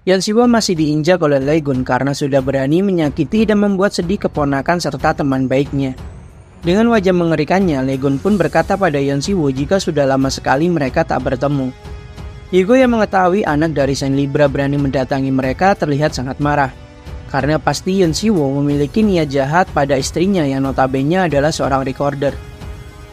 Yonshiwo masih diinjak oleh Legun karena sudah berani menyakiti dan membuat sedih keponakan serta teman baiknya. Dengan wajah mengerikannya, Legun pun berkata pada Yonshiwo jika sudah lama sekali mereka tak bertemu. Hyugo yang mengetahui anak dari Saint Libra berani mendatangi mereka terlihat sangat marah. Karena pasti Yonshiwo memiliki niat jahat pada istrinya yang notabene adalah seorang recorder.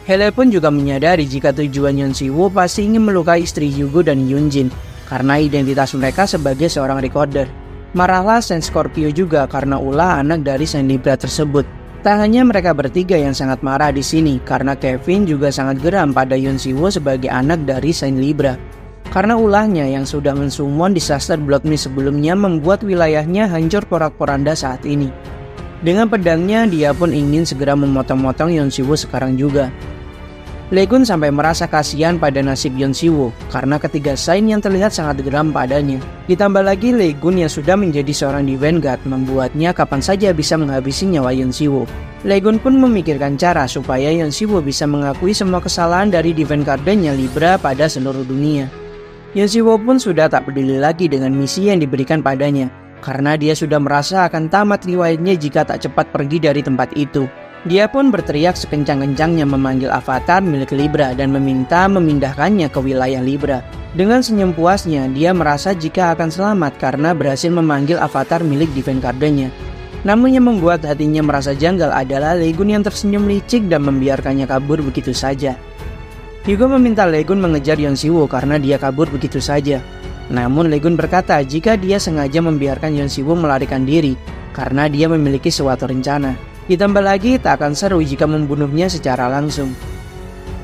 Hele pun juga menyadari jika tujuan Yonshiwo pasti ingin melukai istri Hyugo dan Yunjin karena identitas mereka sebagai seorang recorder. Marahlah Saint Scorpio juga karena ulah anak dari Saint Libra tersebut. Tak hanya mereka bertiga yang sangat marah di sini karena Kevin juga sangat geram pada Yonshiwo sebagai anak dari Saint Libra. Karena ulahnya yang sudah mensummon disaster Blood Mist sebelumnya membuat wilayahnya hancur porak-poranda saat ini. Dengan pedangnya dia pun ingin segera memotong-motong Yonshiwo sekarang juga. Legun sampai merasa kasihan pada nasib Yonshiwo karena ketiga Saint yang terlihat sangat geram padanya. Ditambah lagi Legun yang sudah menjadi seorang di Vanguard membuatnya kapan saja bisa menghabisi nyawa Yonshiwo. Legun pun memikirkan cara supaya Yonshiwo bisa mengakui semua kesalahan dari Divine Garden-nya Libra pada seluruh dunia. Yonshiwo pun sudah tak peduli lagi dengan misi yang diberikan padanya karena dia sudah merasa akan tamat riwayatnya jika tak cepat pergi dari tempat itu. Dia pun berteriak sekencang-kencangnya memanggil avatar milik Libra dan meminta memindahkannya ke wilayah Libra. Dengan senyum puasnya, dia merasa jika akan selamat karena berhasil memanggil avatar milik Divine Garden-nya. Namun yang membuat hatinya merasa janggal adalah Legun yang tersenyum licik dan membiarkannya kabur begitu saja. Hyugo meminta Legun mengejar Yonshiwo karena dia kabur begitu saja. Namun Legun berkata jika dia sengaja membiarkan Yonshiwo melarikan diri karena dia memiliki suatu rencana. Ditambah lagi tak akan seru jika membunuhnya secara langsung.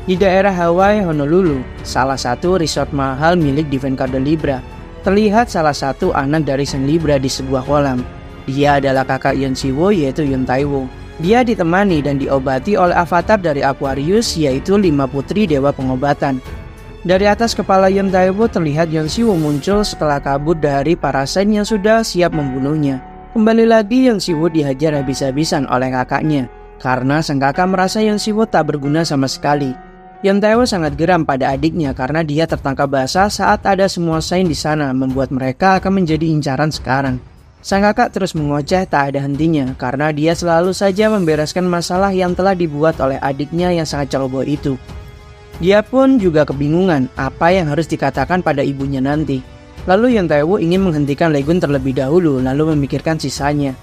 Di daerah Hawaii, Honolulu, salah satu resort mahal milik Divine Garden Libra, terlihat salah satu anak dari Saint Libra di sebuah kolam. Dia adalah kakak Yonshiwo yaitu Yun Taiwo. Dia ditemani dan diobati oleh avatar dari Aquarius yaitu 5 putri dewa pengobatan. Dari atas kepala Yun Taiwo terlihat Yonshiwo muncul setelah kabur dari para Saint yang sudah siap membunuhnya. Kembali lagi Yonshiwo dihajar habis-habisan oleh kakaknya karena sang kakak merasa Yonshiwo tak berguna sama sekali. Yun Taiwo sangat geram pada adiknya karena dia tertangkap basah saat ada semua Saint di sana membuat mereka akan menjadi incaran sekarang. Sang kakak terus mengoceh tak ada hentinya karena dia selalu saja membereskan masalah yang telah dibuat oleh adiknya yang sangat ceroboh itu. Dia pun juga kebingungan apa yang harus dikatakan pada ibunya nanti. Lalu Yun Taiwo ingin menghentikan Legun terlebih dahulu lalu memikirkan sisanya.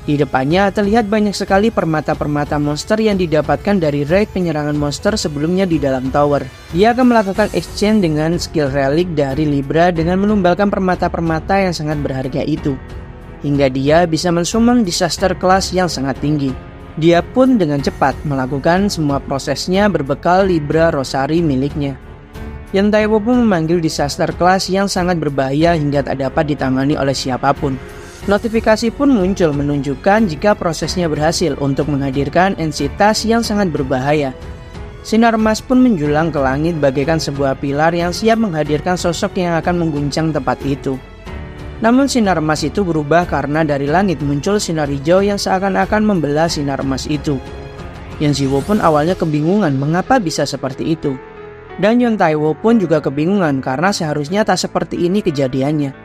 Di depannya terlihat banyak sekali permata-permata monster yang didapatkan dari raid penyerangan monster sebelumnya di dalam tower. Dia akan melakukan exchange dengan skill relic dari Libra dengan menumbalkan permata-permata yang sangat berharga itu. Hingga dia bisa mensummon disaster class yang sangat tinggi. Dia pun dengan cepat melakukan semua prosesnya berbekal Libra Rosary miliknya. Yun Taiwo pun memanggil disaster class yang sangat berbahaya hingga tak dapat ditangani oleh siapapun. Notifikasi pun muncul menunjukkan jika prosesnya berhasil untuk menghadirkan entitas yang sangat berbahaya. Sinar emas pun menjulang ke langit bagaikan sebuah pilar yang siap menghadirkan sosok yang akan mengguncang tempat itu. Namun sinar emas itu berubah karena dari langit muncul sinar hijau yang seakan-akan membelah sinar emas itu. Yonshiwo pun awalnya kebingungan mengapa bisa seperti itu. Dan Yun Taiwo pun juga kebingungan karena seharusnya tak seperti ini kejadiannya.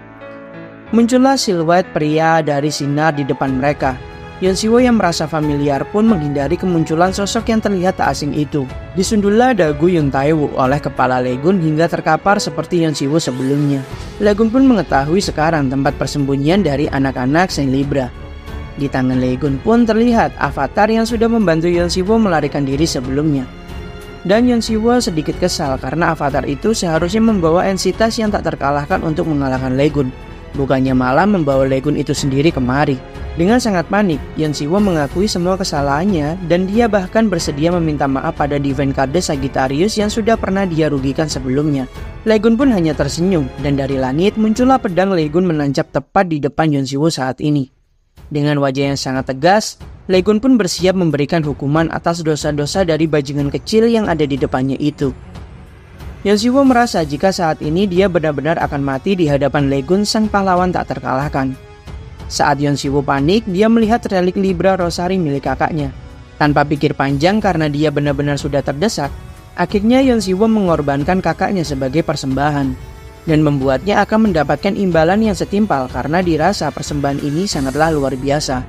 Muncullah siluet pria dari sinar di depan mereka. Yonshiwo yang merasa familiar pun menghindari kemunculan sosok yang terlihat tak asing itu. Disundullah dagu Yun Taiwo oleh kepala Legun hingga terkapar seperti Yonshiwo sebelumnya. Legun pun mengetahui sekarang tempat persembunyian dari anak-anak Saint Libra. Di tangan Legun pun terlihat avatar yang sudah membantu Yonshiwo melarikan diri sebelumnya. Dan Yonshiwo sedikit kesal karena avatar itu seharusnya membawa entitas yang tak terkalahkan untuk mengalahkan Legun. Bukannya malah membawa Legun itu sendiri kemari. Dengan sangat panik, Yonshiwo mengakui semua kesalahannya dan dia bahkan bersedia meminta maaf pada Divine Garden Sagittarius yang sudah pernah dia rugikan sebelumnya. Legun pun hanya tersenyum dan dari langit muncullah pedang Legun menancap tepat di depan Yonshiwo saat ini. Dengan wajah yang sangat tegas, Legun pun bersiap memberikan hukuman atas dosa-dosa dari bajingan kecil yang ada di depannya itu. Yonshiwo merasa jika saat ini dia benar-benar akan mati di hadapan Legun sang pahlawan tak terkalahkan. Saat Yonshiwo panik, dia melihat relik Libra Rosary milik kakaknya. Tanpa pikir panjang karena dia benar-benar sudah terdesak, akhirnya Yonshiwo mengorbankan kakaknya sebagai persembahan. dan membuatnya akan mendapatkan imbalan yang setimpal karena dirasa persembahan ini sangatlah luar biasa.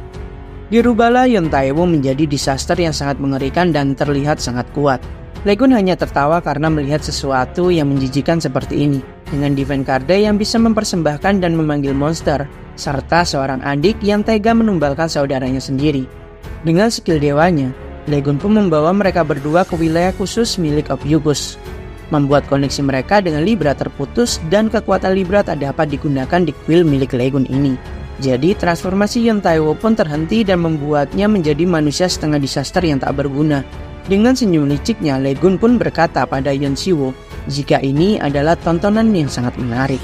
Dirubahlah Yun Tae-woo menjadi disaster yang sangat mengerikan dan terlihat sangat kuat. Lee-gun hanya tertawa karena melihat sesuatu yang menjijikan seperti ini, dengan Divine Card yang bisa mempersembahkan dan memanggil monster, serta seorang adik yang tega menumbalkan saudaranya sendiri. Dengan skill dewanya, Lee-gun pun membawa mereka berdua ke wilayah khusus milik Ophiuchus, membuat koneksi mereka dengan Libra terputus dan kekuatan Libra tak dapat digunakan di kuil milik Lee-gun ini. Jadi transformasi Yun Tae-woo pun terhenti dan membuatnya menjadi manusia setengah disaster yang tak berguna. Dengan senyum liciknya, Lee-gun pun berkata pada Yeon Si-woo jika ini adalah tontonan yang sangat menarik.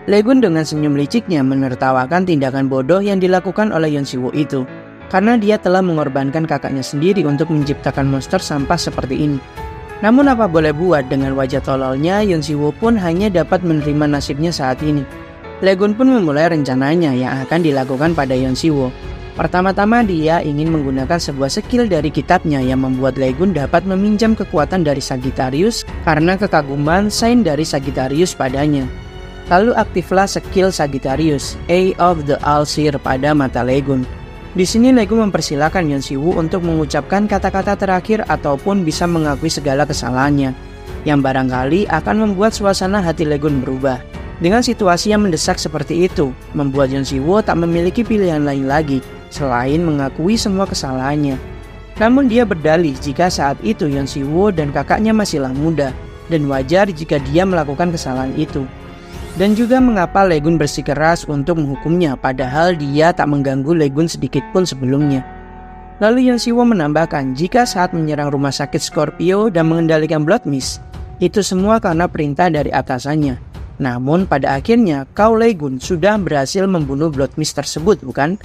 Lee-gun dengan senyum liciknya menertawakan tindakan bodoh yang dilakukan oleh Yeon Si-woo itu, karena dia telah mengorbankan kakaknya sendiri untuk menciptakan monster sampah seperti ini. Namun apa boleh buat, dengan wajah tololnya, Yeon Si-woo pun hanya dapat menerima nasibnya saat ini. Lee-gun pun memulai rencananya yang akan dilakukan pada Yeon Si-woo. Pertama-tama dia ingin menggunakan sebuah skill dari kitabnya yang membuat Lee-gun dapat meminjam kekuatan dari Sagittarius karena kekaguman sign dari Sagittarius padanya. Lalu aktiflah skill Sagittarius, Eye of the All-Seer pada mata Lee-gun. Di sini Lee-gun mempersilahkan Yeon Si-woo untuk mengucapkan kata-kata terakhir ataupun bisa mengakui segala kesalahannya, yang barangkali akan membuat suasana hati Lee-gun berubah. Dengan situasi yang mendesak seperti itu, membuat Yeon Si-woo tak memiliki pilihan lain lagi selain mengakui semua kesalahannya. Namun dia berdalih jika saat itu Yeon Si-woo dan kakaknya masihlah muda, dan wajar jika dia melakukan kesalahan itu. Dan juga mengapa Lee-gun bersikeras untuk menghukumnya padahal dia tak mengganggu Lee-gun sedikitpun sebelumnya. Lalu Yeon Si-woo menambahkan jika saat menyerang rumah sakit Scorpio dan mengendalikan Blood Mist, itu semua karena perintah dari atasannya. Namun pada akhirnya kau Lee-gun sudah berhasil membunuh Blood Mist tersebut, bukan?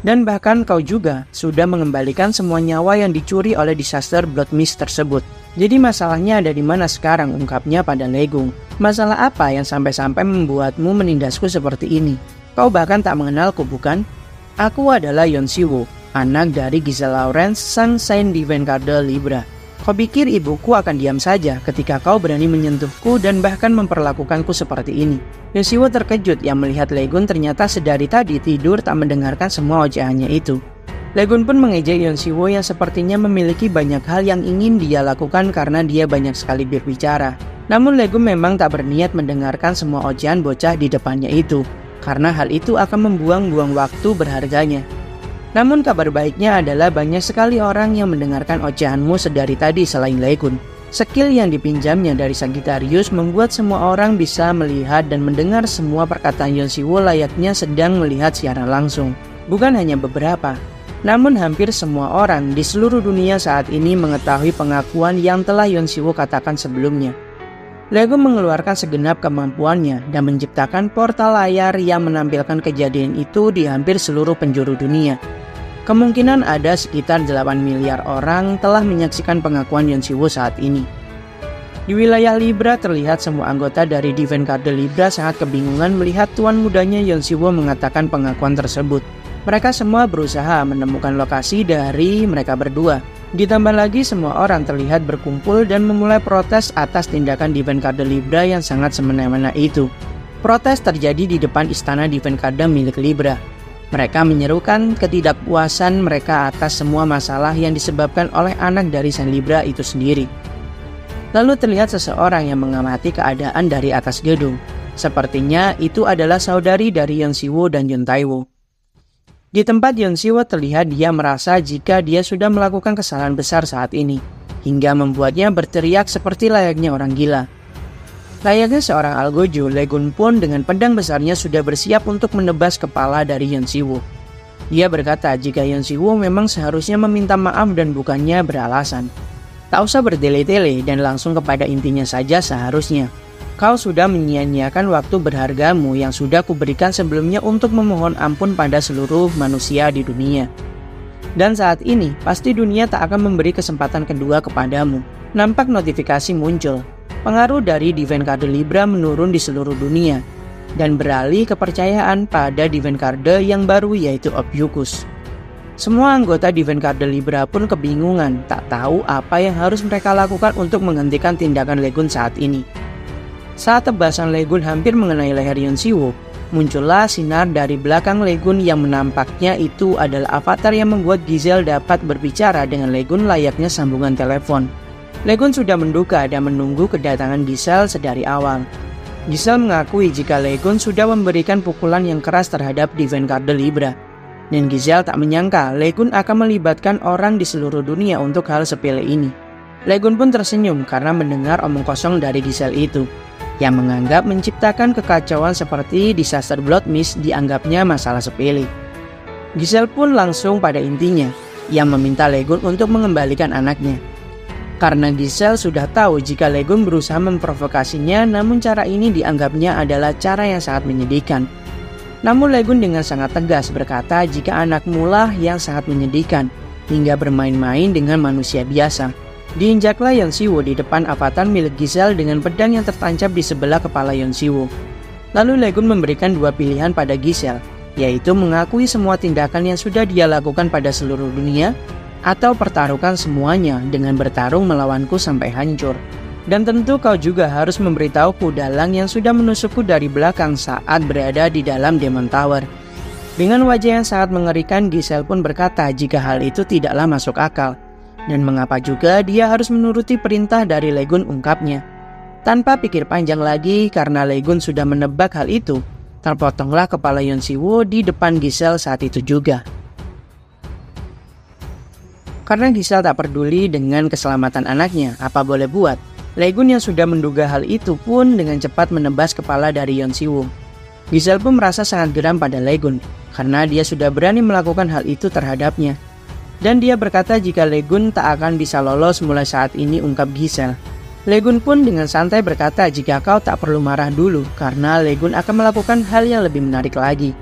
Dan bahkan kau juga sudah mengembalikan semua nyawa yang dicuri oleh disaster Blood Mist tersebut. Jadi masalahnya ada di mana sekarang, ungkapnya pada Lee-gun. Masalah apa yang sampai-sampai membuatmu menindasku seperti ini? Kau bahkan tak mengenalku, bukan? Aku adalah Yeon Si-woo, anak dari Giselle Lawrence, sang Saint Divine Card Libra. Kau pikir ibuku akan diam saja ketika kau berani menyentuhku dan bahkan memperlakukanku seperti ini? Yeon Si-woo terkejut yang melihat Lee-gun ternyata sedari tadi tidur tak mendengarkan semua ocehannya itu. Lee-gun pun mengejek Yeon Si-woo yang sepertinya memiliki banyak hal yang ingin dia lakukan karena dia banyak sekali berbicara. Namun Lee-gun memang tak berniat mendengarkan semua ocehan bocah di depannya itu, karena hal itu akan membuang-buang waktu berharganya. Namun kabar baiknya adalah banyak sekali orang yang mendengarkan ocehanmu sedari tadi selain Lee-gun. Skill yang dipinjamnya dari Sagittarius membuat semua orang bisa melihat dan mendengar semua perkataan Yeon Si-woo layaknya sedang melihat siaran langsung. Bukan hanya beberapa, namun hampir semua orang di seluruh dunia saat ini mengetahui pengakuan yang telah Yeon Si-woo katakan sebelumnya. Lee-gun mengeluarkan segenap kemampuannya dan menciptakan portal layar yang menampilkan kejadian itu di hampir seluruh penjuru dunia. Kemungkinan ada sekitar 8 miliar orang telah menyaksikan pengakuan Yeon Si-woo saat ini. Di wilayah Libra terlihat semua anggota dari Divine Card Libra sangat kebingungan melihat tuan mudanya Yeon Si-woo mengatakan pengakuan tersebut. Mereka semua berusaha menemukan lokasi dari mereka berdua. Ditambah lagi semua orang terlihat berkumpul dan memulai protes atas tindakan Divine Card Libra yang sangat semena-mena itu. Protes terjadi di depan istana Divine Card milik Libra. Mereka menyerukan ketidakpuasan mereka atas semua masalah yang disebabkan oleh anak dari Sang Libra itu sendiri. Lalu terlihat seseorang yang mengamati keadaan dari atas gedung. Sepertinya itu adalah saudari dari Yeon Si-woo dan Yun Tae-woo. Di tempat Yeon Si-woo terlihat dia merasa jika dia sudah melakukan kesalahan besar saat ini, hingga membuatnya berteriak seperti layaknya orang gila. Layaknya seorang algojo, Lee-gun pun dengan pedang besarnya sudah bersiap untuk menebas kepala dari Yeon Si-woo. Dia berkata jika Yeon Si-woo memang seharusnya meminta maaf dan bukannya beralasan. Tak usah bertele-tele dan langsung kepada intinya saja seharusnya. Kau sudah menyia-nyiakan waktu berhargamu yang sudah kuberikan sebelumnya untuk memohon ampun pada seluruh manusia di dunia. Dan saat ini, pasti dunia tak akan memberi kesempatan kedua kepadamu. Nampak notifikasi muncul. Pengaruh dari Divine Card Libra menurun di seluruh dunia. Dan beralih kepercayaan pada Divine Card yang baru yaitu Ophiuchus. Semua anggota Divine Garde Libra pun kebingungan, tak tahu apa yang harus mereka lakukan untuk menghentikan tindakan Legun saat ini. Saat tebasan Legun hampir mengenai leher Yeon Siwoo, muncullah sinar dari belakang Legun yang menampaknya itu adalah avatar yang membuat Giselle dapat berbicara dengan Legun layaknya sambungan telepon. Legun sudah menduga dan menunggu kedatangan Giselle sedari awal. Giselle mengakui jika Legun sudah memberikan pukulan yang keras terhadap Divine Garde Libra. Dan Giselle tak menyangka Legun akan melibatkan orang di seluruh dunia untuk hal sepele ini. Legun pun tersenyum karena mendengar omong kosong dari Giselle itu, yang menganggap menciptakan kekacauan seperti disaster Blood Mist dianggapnya masalah sepele. Giselle pun langsung pada intinya, yang meminta Legun untuk mengembalikan anaknya. Karena Giselle sudah tahu jika Legun berusaha memprovokasinya, namun cara ini dianggapnya adalah cara yang sangat menyedihkan. Namun Legun dengan sangat tegas berkata jika anakmu lah yang sangat menyedihkan, hingga bermain-main dengan manusia biasa. Diinjaklah Yeon Siwoo di depan avatar milik Giselle dengan pedang yang tertancap di sebelah kepala Yeon Siwoo. Lalu Legun memberikan dua pilihan pada Giselle, yaitu mengakui semua tindakan yang sudah dia lakukan pada seluruh dunia, atau pertaruhkan semuanya dengan bertarung melawanku sampai hancur. Dan tentu kau juga harus memberitahuku dalang yang sudah menusukku dari belakang saat berada di dalam Demon Tower. Dengan wajah yang sangat mengerikan, Giselle pun berkata jika hal itu tidaklah masuk akal. Dan mengapa juga dia harus menuruti perintah dari Legun, ungkapnya. Tanpa pikir panjang lagi karena Legun sudah menebak hal itu, terpotonglah kepala Yeon Siwoo di depan Giselle saat itu juga. Karena Giselle tak peduli dengan keselamatan anaknya, apa boleh buat, Legun yang sudah menduga hal itu pun dengan cepat menebas kepala dari Yeon Siwoo. Giselle pun merasa sangat geram pada Legun, karena dia sudah berani melakukan hal itu terhadapnya. Dan dia berkata jika Legun tak akan bisa lolos mulai saat ini, ungkap Giselle. Legun pun dengan santai berkata jika kau tak perlu marah dulu karena Legun akan melakukan hal yang lebih menarik lagi.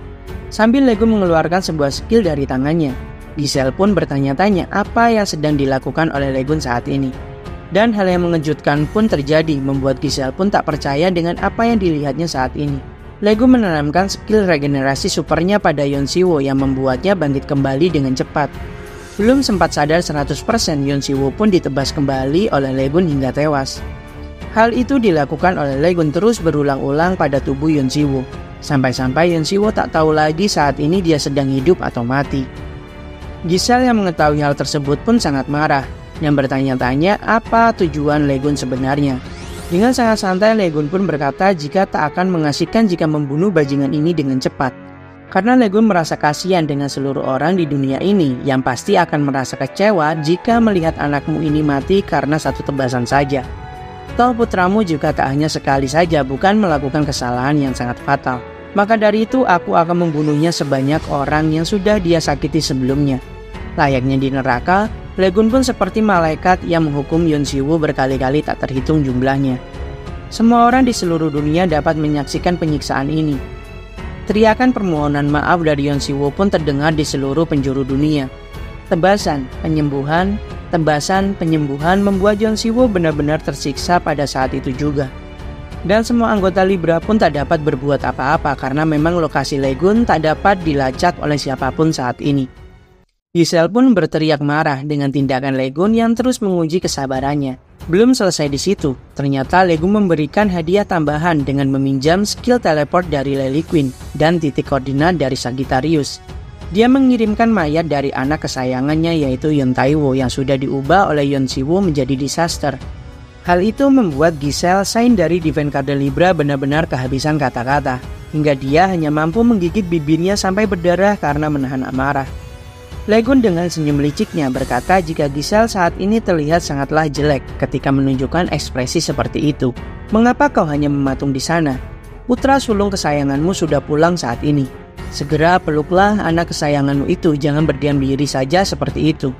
Sambil Legun mengeluarkan sebuah skill dari tangannya, Giselle pun bertanya-tanya apa yang sedang dilakukan oleh Legun saat ini. Dan hal yang mengejutkan pun terjadi, membuat Giselle pun tak percaya dengan apa yang dilihatnya saat ini. Legun menanamkan skill regenerasi supernya pada Yeon Siwoo yang membuatnya bangkit kembali dengan cepat. Belum sempat sadar 100%, Yeon Siwoo pun ditebas kembali oleh Legun hingga tewas. Hal itu dilakukan oleh Legun terus berulang-ulang pada tubuh Yeon Siwoo, sampai-sampai Yeon Siwoo tak tahu lagi saat ini dia sedang hidup atau mati. Giselle yang mengetahui hal tersebut pun sangat marah, dan bertanya-tanya apa tujuan Legun sebenarnya. Dengan sangat santai Legun pun berkata jika tak akan mengasihkan jika membunuh bajingan ini dengan cepat. Karena Legun merasa kasihan dengan seluruh orang di dunia ini yang pasti akan merasa kecewa jika melihat anakmu ini mati karena satu tebasan saja. Toh putramu juga tak hanya sekali saja bukan melakukan kesalahan yang sangat fatal. Maka dari itu aku akan membunuhnya sebanyak orang yang sudah dia sakiti sebelumnya. Layaknya di neraka, Legun pun seperti malaikat yang menghukum Yeon Siwoo berkali-kali tak terhitung jumlahnya. Semua orang di seluruh dunia dapat menyaksikan penyiksaan ini. Teriakan permohonan maaf dari Yeon Siwoo pun terdengar di seluruh penjuru dunia. Tebasan, penyembuhan membuat Yeon Siwoo benar-benar tersiksa pada saat itu juga. Dan semua anggota Libra pun tak dapat berbuat apa-apa karena memang lokasi Legun tak dapat dilacak oleh siapapun saat ini. Giselle pun berteriak marah dengan tindakan Legun yang terus menguji kesabarannya. Belum selesai di situ, ternyata Legun memberikan hadiah tambahan dengan meminjam skill teleport dari Lily Queen dan titik koordinat dari Sagittarius. Dia mengirimkan mayat dari anak kesayangannya yaitu Yeon Taewo yang sudah diubah oleh Yeon Siwoo menjadi disaster. Hal itu membuat Giselle, Saint dari Divine Garde Libra, benar-benar kehabisan kata-kata, hingga dia hanya mampu menggigit bibirnya sampai berdarah karena menahan amarah. Legun dengan senyum liciknya berkata jika Giselle saat ini terlihat sangatlah jelek ketika menunjukkan ekspresi seperti itu. Mengapa kau hanya mematung di sana? Putra sulung kesayanganmu sudah pulang saat ini. Segera peluklah anak kesayanganmu itu, jangan berdiam diri saja seperti itu.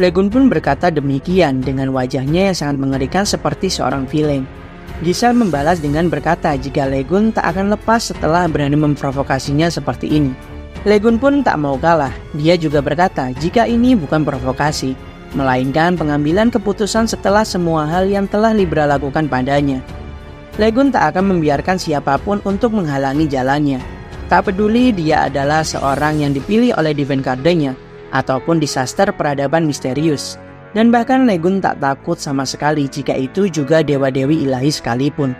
Legun pun berkata demikian dengan wajahnya yang sangat mengerikan seperti seorang villain. Giselle membalas dengan berkata jika Legun tak akan lepas setelah berani memprovokasinya seperti ini. Legun pun tak mau kalah. Dia juga berkata jika ini bukan provokasi, melainkan pengambilan keputusan setelah semua hal yang telah Libra lakukan padanya. Legun tak akan membiarkan siapapun untuk menghalangi jalannya. Tak peduli dia adalah seorang yang dipilih oleh Divine Garde-nya, ataupun disaster peradaban misterius. Dan bahkan Legun tak takut sama sekali jika itu juga dewa-dewi ilahi sekalipun.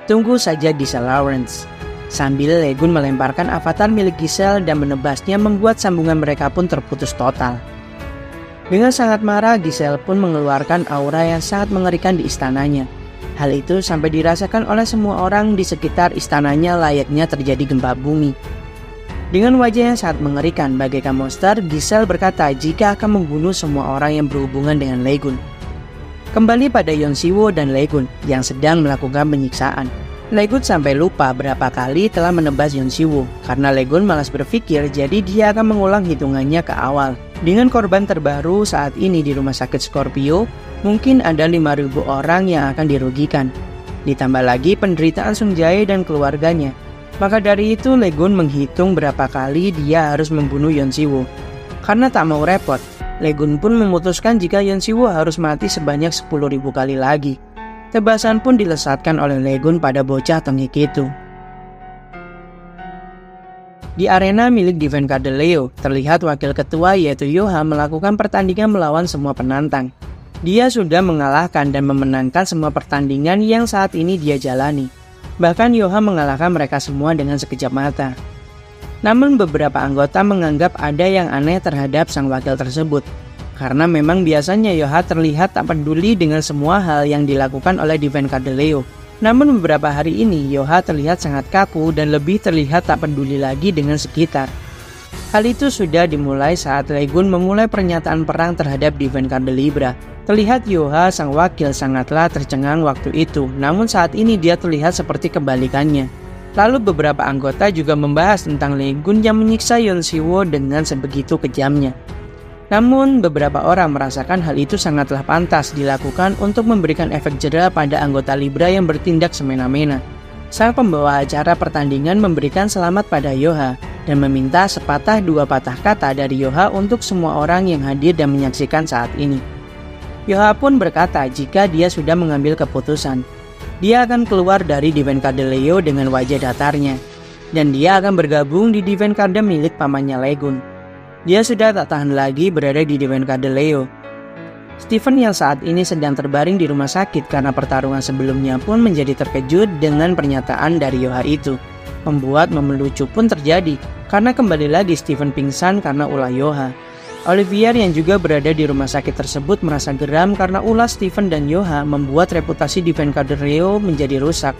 Tunggu saja Giselle Lawrence. Sambil Legun melemparkan avatar milik Giselle dan menebasnya membuat sambungan mereka pun terputus total. Dengan sangat marah, Giselle pun mengeluarkan aura yang sangat mengerikan di istananya. Hal itu sampai dirasakan oleh semua orang di sekitar istananya layaknya terjadi gempa bumi. Dengan wajah yang sangat mengerikan bagaikan monster, Giselle berkata jika akan membunuh semua orang yang berhubungan dengan Legun. Kembali pada Yeon Siwoo dan Legun yang sedang melakukan penyiksaan. Legun sampai lupa berapa kali telah menebas Yeon Siwoo karena Legun malas berpikir, jadi dia akan mengulang hitungannya ke awal. Dengan korban terbaru saat ini di rumah sakit Scorpio, mungkin ada 5.000 orang yang akan dirugikan. Ditambah lagi penderitaan Sung Jae dan keluarganya. Maka dari itu Legun menghitung berapa kali dia harus membunuh Yeon Siwoo. Karena tak mau repot, Legun pun memutuskan jika Yeon Siwoo harus mati sebanyak 10.000 kali lagi. Tebasan pun dilesatkan oleh Legun pada bocah tengik itu. Di arena milik Divine Cardel Leo, terlihat wakil ketua yaitu Yoha melakukan pertandingan melawan semua penantang. Dia sudah mengalahkan dan memenangkan semua pertandingan yang saat ini dia jalani. Bahkan Yoha mengalahkan mereka semua dengan sekejap mata. Namun beberapa anggota menganggap ada yang aneh terhadap sang wakil tersebut. Karena memang biasanya Yoha terlihat tak peduli dengan semua hal yang dilakukan oleh Divine Cardel Leo. Namun beberapa hari ini Yoha terlihat sangat kaku dan lebih terlihat tak peduli lagi dengan sekitar. Hal itu sudah dimulai saat Legun memulai pernyataan perang terhadap Divine Cardel Libra. Terlihat Yoha sang wakil sangatlah tercengang waktu itu, namun saat ini dia terlihat seperti kebalikannya. Lalu beberapa anggota juga membahas tentang Legun yang menyiksa Yeon Siwoo dengan sebegitu kejamnya. Namun beberapa orang merasakan hal itu sangatlah pantas dilakukan untuk memberikan efek jera pada anggota Libra yang bertindak semena-mena. Sang pembawa acara pertandingan memberikan selamat pada Yoha dan meminta sepatah dua patah kata dari Yoha untuk semua orang yang hadir dan menyaksikan saat ini. Yoha pun berkata jika dia sudah mengambil keputusan. Dia akan keluar dari Divine Cardel Leo dengan wajah datarnya. Dan dia akan bergabung di Divine Cardel milik pamannya Legun. Dia sudah tak tahan lagi berada di Divine Cardel Leo. Stephen yang saat ini sedang terbaring di rumah sakit karena pertarungan sebelumnya pun menjadi terkejut dengan pernyataan dari Yoha itu. Membuat memelucu pun terjadi karena kembali lagi Stephen pingsan karena ulah Yoha. Olivier yang juga berada di rumah sakit tersebut merasa geram karena ulah Stephen dan Yoha membuat reputasi Divine Cardel Leo menjadi rusak.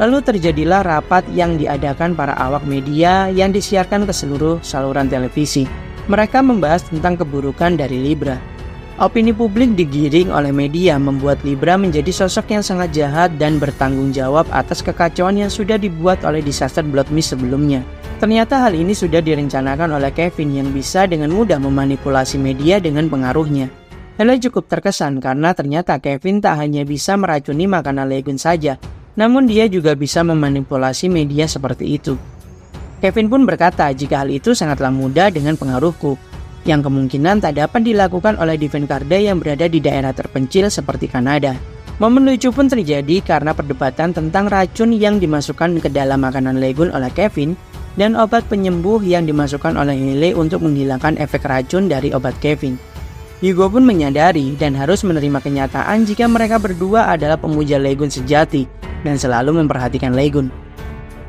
Lalu terjadilah rapat yang diadakan para awak media yang disiarkan ke seluruh saluran televisi. Mereka membahas tentang keburukan dari Libra. Opini publik digiring oleh media membuat Libra menjadi sosok yang sangat jahat dan bertanggung jawab atas kekacauan yang sudah dibuat oleh disaster Blood Mist sebelumnya. Ternyata hal ini sudah direncanakan oleh Kevin yang bisa dengan mudah memanipulasi media dengan pengaruhnya. Hal cukup terkesan karena ternyata Kevin tak hanya bisa meracuni makanan Legun saja, namun dia juga bisa memanipulasi media seperti itu. Kevin pun berkata jika hal itu sangatlah mudah dengan pengaruhku, yang kemungkinan tak dapat dilakukan oleh Divine Cardel yang berada di daerah terpencil seperti Kanada. Momen lucu pun terjadi karena perdebatan tentang racun yang dimasukkan ke dalam makanan Legun oleh Kevin dan obat penyembuh yang dimasukkan oleh Hailey untuk menghilangkan efek racun dari obat Kevin. Hugo pun menyadari dan harus menerima kenyataan jika mereka berdua adalah pemuja Legun sejati dan selalu memperhatikan Legun.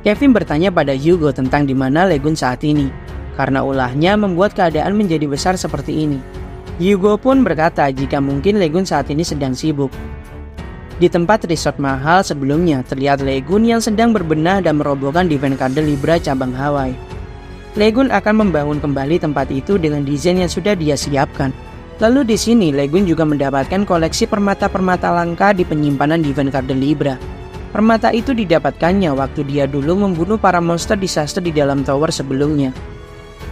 Kevin bertanya pada Hugo tentang di mana Legun saat ini, karena ulahnya membuat keadaan menjadi besar seperti ini. Hugo pun berkata jika mungkin Legun saat ini sedang sibuk. Di tempat resort mahal sebelumnya, terlihat Legun yang sedang berbenah dan merobohkan Divine Cardel Libra cabang Hawaii. Legun akan membangun kembali tempat itu dengan desain yang sudah dia siapkan. Lalu di sini Legun juga mendapatkan koleksi permata-permata langka di penyimpanan Divine Cardel Libra. Permata itu didapatkannya waktu dia dulu membunuh para monster disaster di dalam tower sebelumnya.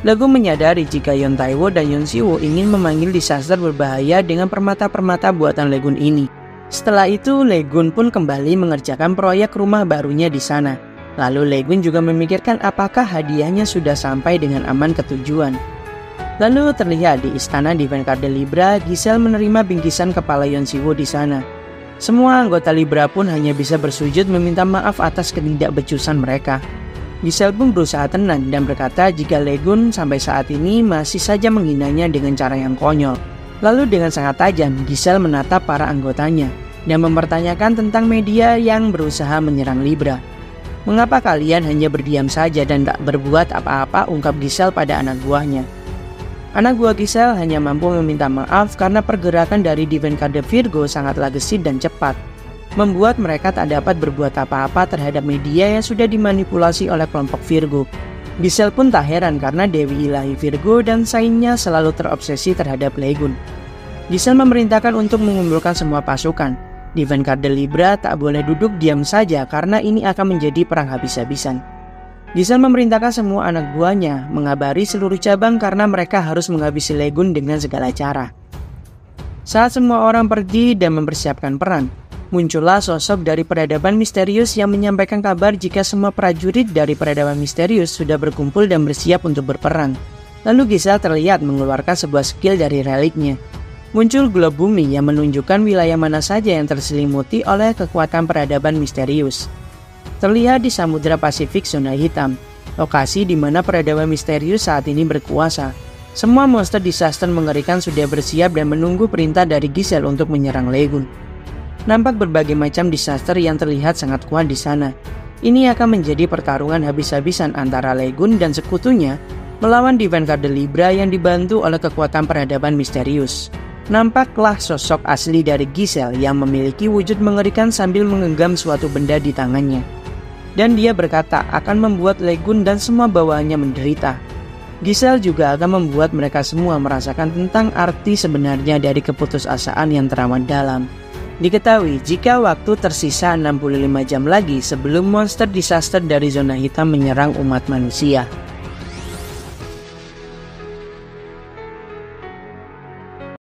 Legun menyadari jika Yeon Taewo dan Yeon Siwoo ingin memanggil disaster berbahaya dengan permata-permata buatan Legun ini. Setelah itu, Legun pun kembali mengerjakan proyek rumah barunya di sana. Lalu Legun juga memikirkan apakah hadiahnya sudah sampai dengan aman ke tujuan. Lalu terlihat di istana Divine Cardel Libra, Giselle menerima bingkisan kepala Yeon Siwoo di sana. Semua anggota Libra pun hanya bisa bersujud meminta maaf atas ketidakbecusan mereka. Giselle pun berusaha tenang dan berkata jika Legun sampai saat ini masih saja menghinanya dengan cara yang konyol. Lalu dengan sangat tajam, Giselle menatap para anggotanya dan mempertanyakan tentang media yang berusaha menyerang Libra. "Mengapa kalian hanya berdiam saja dan tak berbuat apa-apa?" ungkap Giselle pada anak buahnya. Anak buah Giselle hanya mampu meminta maaf karena pergerakan dari Divine Card Virgo sangatlah gesit dan cepat, membuat mereka tak dapat berbuat apa-apa terhadap media yang sudah dimanipulasi oleh kelompok Virgo. Giselle pun tak heran karena Dewi Ilahi Virgo dan Sainnya selalu terobsesi terhadap Legun. Giselle memerintahkan untuk mengumpulkan semua pasukan. Divine Card Libra tak boleh duduk diam saja karena ini akan menjadi perang habis-habisan. Giselle memerintahkan semua anak buahnya mengabari seluruh cabang karena mereka harus menghabisi Legun dengan segala cara. Saat semua orang pergi dan mempersiapkan perang, muncullah sosok dari peradaban misterius yang menyampaikan kabar jika semua prajurit dari peradaban misterius sudah berkumpul dan bersiap untuk berperang. Lalu Giselle terlihat mengeluarkan sebuah skill dari reliknya. Muncul globe bumi yang menunjukkan wilayah mana saja yang terselimuti oleh kekuatan peradaban misterius. Terlihat di Samudra Pasifik zona hitam, lokasi di mana peradaban misterius saat ini berkuasa. Semua monster disaster mengerikan sudah bersiap dan menunggu perintah dari Giselle untuk menyerang Legun. Nampak berbagai macam disaster yang terlihat sangat kuat di sana. Ini akan menjadi pertarungan habis-habisan antara Legun dan sekutunya melawan Divine Card Libra yang dibantu oleh kekuatan peradaban misterius. Nampaklah sosok asli dari Giselle yang memiliki wujud mengerikan sambil menggenggam suatu benda di tangannya. Dan dia berkata akan membuat Legun dan semua bawahannya menderita. Giselle juga akan membuat mereka semua merasakan tentang arti sebenarnya dari keputusasaan yang teramat dalam. Diketahui jika waktu tersisa 65 jam lagi sebelum monster disaster dari zona hitam menyerang umat manusia.